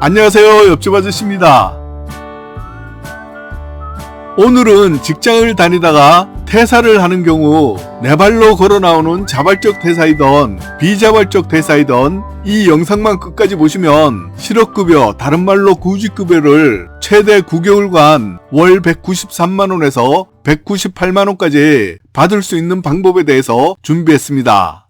안녕하세요, 옆집 아저씨입니다. 오늘은 직장을 다니다가 퇴사를 하는 경우 내 발로 걸어 나오는 자발적 퇴사이던 비자발적 퇴사이던 이 영상만 끝까지 보시면 실업급여, 다른 말로 구직급여를 최대 9개월간 월 193만원에서 198만원까지 받을 수 있는 방법에 대해서 준비했습니다.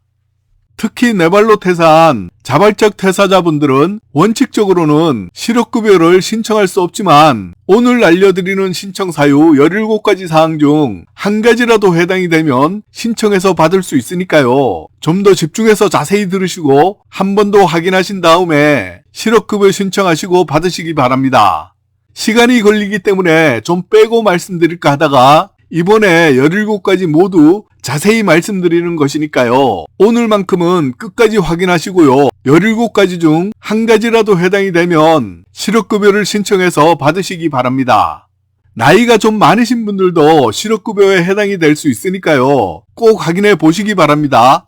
특히 내 발로 퇴사한 자발적 퇴사자분들은 원칙적으로는 실업급여를 신청할 수 없지만 오늘 알려드리는 신청 사유 17가지 사항 중 한 가지라도 해당이 되면 신청해서 받을 수 있으니까요. 좀 더 집중해서 자세히 들으시고 한 번 더 확인하신 다음에 실업급여 신청하시고 받으시기 바랍니다. 시간이 걸리기 때문에 좀 빼고 말씀드릴까 하다가 이번에 17가지 모두 자세히 말씀드리는 것이니까요. 오늘만큼은 끝까지 확인하시고요. 17가지 중 한 가지라도 해당이 되면 실업급여를 신청해서 받으시기 바랍니다. 나이가 좀 많으신 분들도 실업급여에 해당이 될 수 있으니까요. 꼭 확인해 보시기 바랍니다.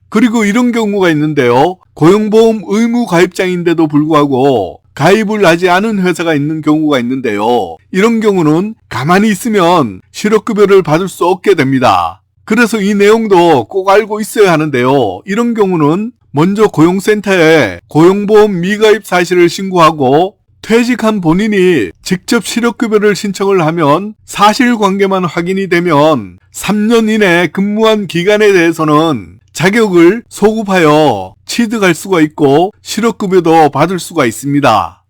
그리고 이런 경우가 있는데요. 고용보험 의무 가입자인데도 불구하고 가입을 하지 않은 회사가 있는 경우가 있는데요. 이런 경우는 가만히 있으면 실업급여를 받을 수 없게 됩니다. 그래서 이 내용도 꼭 알고 있어야 하는데요. 이런 경우는 먼저 고용센터에 고용보험 미가입 사실을 신고하고 퇴직한 본인이 직접 실업급여를 신청을 하면 사실관계만 확인이 되면 3년 이내 근무한 기간에 대해서는 자격을 소급하여 취득할 수가 있고 실업급여도 받을 수가 있습니다.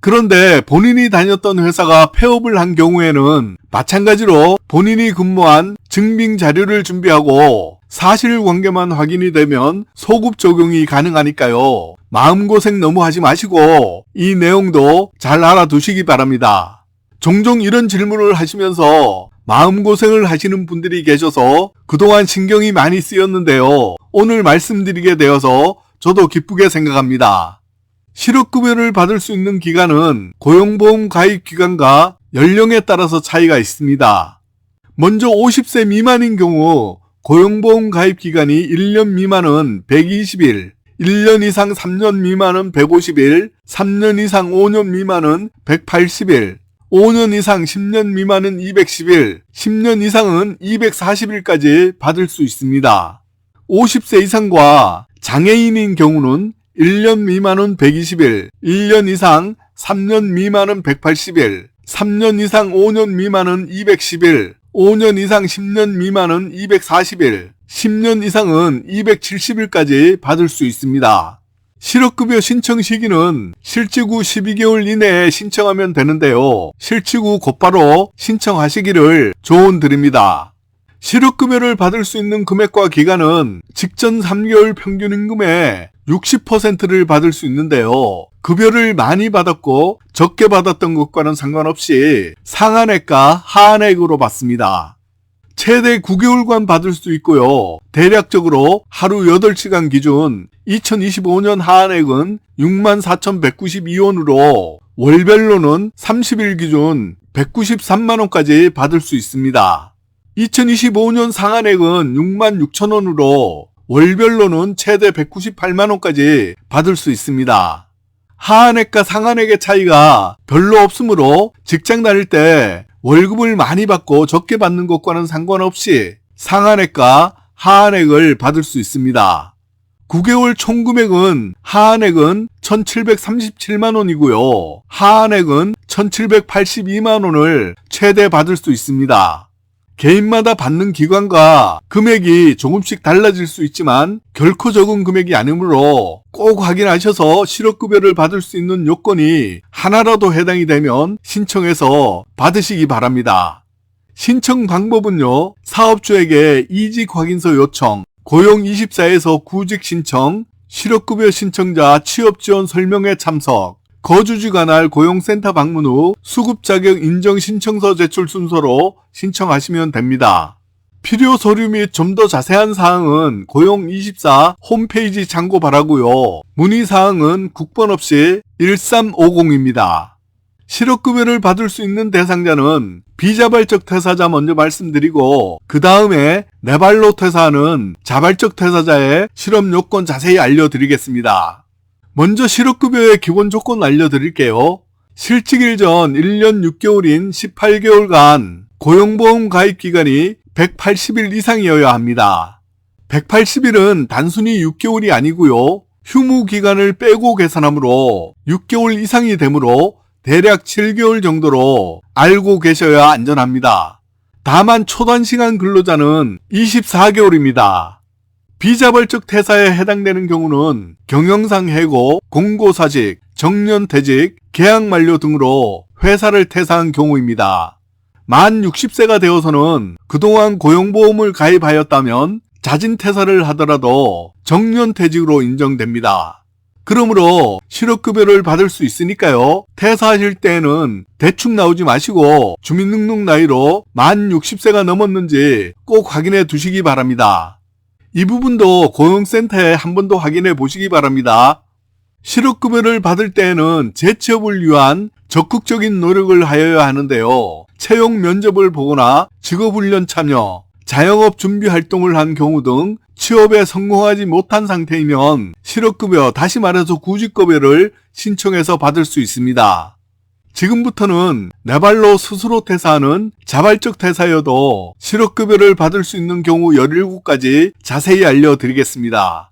그런데 본인이 다녔던 회사가 폐업을 한 경우에는 마찬가지로 본인이 근무한 증빙 자료를 준비하고 사실관계만 확인이 되면 소급 적용이 가능하니까요. 마음고생 너무 하지 마시고 이 내용도 잘 알아두시기 바랍니다. 종종 이런 질문을 하시면서 마음고생을 하시는 분들이 계셔서 그동안 신경이 많이 쓰였는데요. 오늘 말씀드리게 되어서 저도 기쁘게 생각합니다. 실업급여를 받을 수 있는 기간은 고용보험 가입 기간과 연령에 따라서 차이가 있습니다. 먼저 50세 미만인 경우 고용보험 가입 기간이 1년 미만은 120일, 1년 이상 3년 미만은 150일, 3년 이상 5년 미만은 180일, 5년 이상 10년 미만은 210일, 10년 이상은 240일까지 받을 수 있습니다. 50세 이상과 장애인인 경우는 1년 미만은 120일, 1년 이상 3년 미만은 180일, 3년 이상 5년 미만은 210일, 5년 이상 10년 미만은 240일, 10년 이상은 270일까지 받을 수 있습니다. 실업급여 신청 시기는 실직 후 12개월 이내에 신청하면 되는데요. 실직 후 곧바로 신청하시기를 조언드립니다. 실업급여를 받을 수 있는 금액과 기간은 직전 3개월 평균 임금의 60%를 받을 수 있는데요. 급여를 많이 받았고 적게 받았던 것과는 상관없이 상한액과 하한액으로 받습니다. 최대 9개월간 받을 수 있고요. 대략적으로 하루 8시간 기준 2025년 하한액은 64,192원으로 월별로는 30일 기준 193만원까지 받을 수 있습니다. 2025년 상한액은 66,000원으로 월별로는 최대 198만원까지 받을 수 있습니다. 하한액과 상한액의 차이가 별로 없으므로 직장 다닐 때 월급을 많이 받고 적게 받는 것과는 상관없이 상한액과 하한액을 받을 수 있습니다. 9개월 총금액은 하한액은 1,737만원이고요. 하한액은 1,782만원을 최대 받을 수 있습니다. 개인마다 받는 기간과 금액이 조금씩 달라질 수 있지만 결코 적은 금액이 아니므로 꼭 확인하셔서 실업급여를 받을 수 있는 요건이 하나라도 해당이 되면 신청해서 받으시기 바랍니다. 신청 방법은요. 사업주에게 이직확인서 요청, 고용24에서 구직 신청, 실업급여 신청자 취업지원 설명회 참석, 거주지 관할 고용센터 방문 후 수급자격 인정 신청서 제출 순서로 신청하시면 됩니다. 필요 서류 및 좀 더 자세한 사항은 고용24 홈페이지 참고 바라고요. 문의사항은 국번 없이 1350입니다. 실업급여를 받을 수 있는 대상자는 비자발적 퇴사자 먼저 말씀드리고 그 다음에 내 발로 퇴사하는 자발적 퇴사자의 실업 요건 자세히 알려드리겠습니다. 먼저 실업급여의 기본 조건 알려드릴게요. 실직일 전 1년 6개월인 18개월간 고용보험 가입 기간이 180일 이상이어야 합니다. 180일은 단순히 6개월이 아니고요. 휴무 기간을 빼고 계산하므로 6개월 이상이 되므로 대략 7개월 정도로 알고 계셔야 안전합니다. 다만 초단시간 근로자는 24개월입니다. 비자발적 퇴사에 해당되는 경우는 경영상 해고, 공고사직, 정년퇴직, 계약 만료 등으로 회사를 퇴사한 경우입니다. 만 60세가 되어서는 그동안 고용보험을 가입하였다면 자진퇴사를 하더라도 정년퇴직으로 인정됩니다. 그러므로 실업급여를 받을 수 있으니까요. 퇴사하실 때에는 대충 나오지 마시고 주민등록 나이로 만 60세가 넘었는지 꼭 확인해 두시기 바랍니다. 이 부분도 고용센터에 한 번 더 확인해 보시기 바랍니다. 실업급여를 받을 때에는 재취업을 위한 적극적인 노력을 하여야 하는데요. 채용 면접을 보거나 직업훈련 참여, 자영업 준비 활동을 한 경우 등 취업에 성공하지 못한 상태이면 실업급여, 다시 말해서 구직급여를 신청해서 받을 수 있습니다. 지금부터는 내 발로 스스로 퇴사하는 자발적 퇴사여도 실업급여를 받을 수 있는 경우 17가지 자세히 알려드리겠습니다.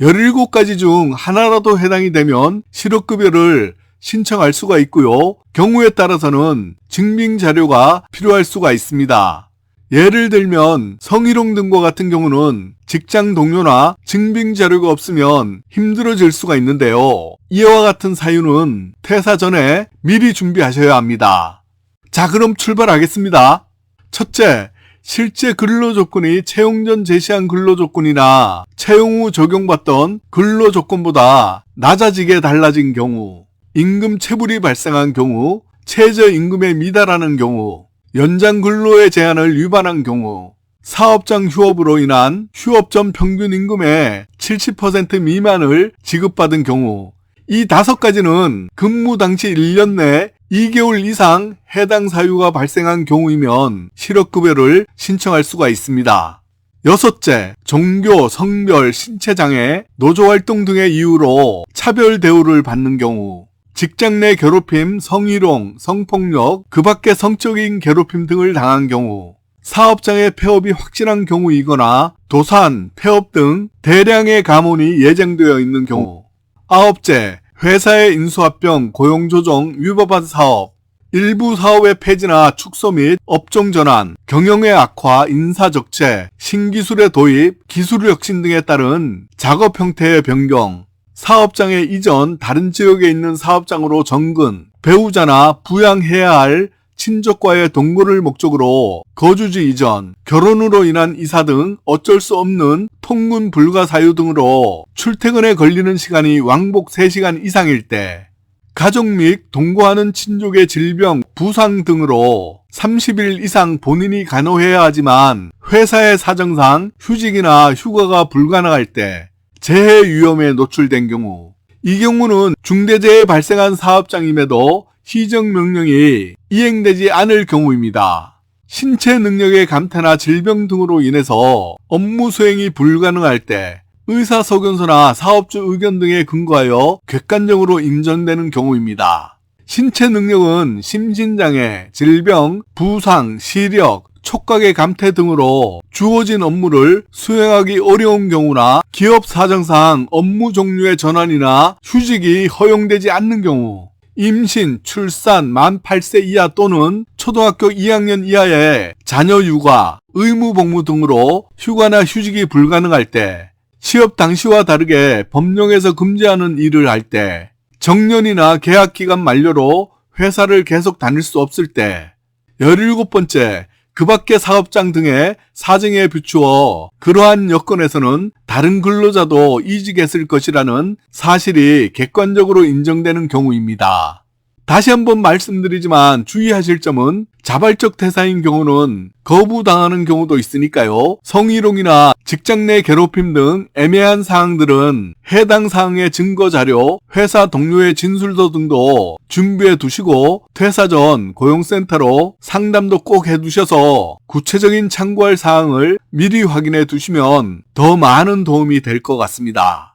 17가지 중 하나라도 해당이 되면 실업급여를 신청할 수가 있고요. 경우에 따라서는 증빙자료가 필요할 수가 있습니다. 예를 들면 성희롱 등과 같은 경우는 직장 동료나 증빙자료가 없으면 힘들어질 수가 있는데요. 이와 같은 사유는 퇴사 전에 미리 준비하셔야 합니다. 자, 그럼 출발하겠습니다. 첫째, 실제 근로조건이 채용 전 제시한 근로조건이나 채용 후 적용받던 근로조건보다 낮아지게 달라진 경우, 임금 체불이 발생한 경우, 최저임금에 미달하는 경우, 연장 근로의 제한을 위반한 경우, 사업장 휴업으로 인한 휴업 전 평균 임금의 70% 미만을 지급받은 경우, 이 5가지는 근무 당시 1년 내 2개월 이상 해당 사유가 발생한 경우이면 실업급여를 신청할 수가 있습니다. 여섯째, 종교, 성별, 신체장애, 노조활동 등의 이유로 차별 대우를 받는 경우, 직장 내 괴롭힘, 성희롱, 성폭력, 그 밖의 성적인 괴롭힘 등을 당한 경우, 사업장의 폐업이 확실한 경우이거나 도산, 폐업 등 대량의 감원이 예정되어 있는 경우. 아홉째, 회사의 인수합병, 고용조정, 위법한 사업, 일부 사업의 폐지나 축소 및 업종 전환, 경영의 악화, 인사적체, 신기술의 도입, 기술 혁신 등에 따른 작업 형태의 변경, 사업장의 이전, 다른 지역에 있는 사업장으로 정근, 배우자나 부양해야 할 친족과의 동거를 목적으로 거주지 이전, 결혼으로 인한 이사 등 어쩔 수 없는 통근 불가 사유 등으로 출퇴근에 걸리는 시간이 왕복 3시간 이상일 때, 가족 및 동거하는 친족의 질병, 부상 등으로 30일 이상 본인이 간호해야 하지만 회사의 사정상 휴직이나 휴가가 불가능할 때, 재해 위험에 노출된 경우, 이 경우는 중대재해 발생한 사업장임에도 시정명령이 이행되지 않을 경우입니다. 신체 능력의 감퇴나 질병 등으로 인해서 업무 수행이 불가능할 때, 의사소견서나 사업주 의견 등에 근거하여 객관적으로 인정되는 경우입니다. 신체 능력은 심신장애, 질병, 부상, 시력, 촉각의 감퇴 등으로 주어진 업무를 수행하기 어려운 경우나 기업 사정상 업무 종류의 전환이나 휴직이 허용되지 않는 경우, 임신, 출산, 만 8세 이하 또는 초등학교 2학년 이하의 자녀 육아, 의무 복무 등으로 휴가나 휴직이 불가능할 때, 취업 당시와 다르게 법령에서 금지하는 일을 할 때, 정년이나 계약 기간 만료로 회사를 계속 다닐 수 없을 때, 17번째, 그 밖의 사업장 등의 사정에 비추어 그러한 여건에서는 다른 근로자도 이직했을 것이라는 사실이 객관적으로 인정되는 경우입니다. 다시 한번 말씀드리지만 주의하실 점은 자발적 퇴사인 경우는 거부당하는 경우도 있으니까요. 성희롱이나 직장 내 괴롭힘 등 애매한 사항들은 해당 사항의 증거자료, 회사 동료의 진술서 등도 준비해 두시고 퇴사 전 고용센터로 상담도 꼭 해두셔서 구체적인 참고할 사항을 미리 확인해 두시면 더 많은 도움이 될 것 같습니다.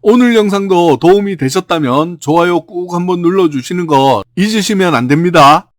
오늘 영상도 도움이 되셨다면 좋아요 꾹 한번 눌러주시는 거 잊으시면 안 됩니다.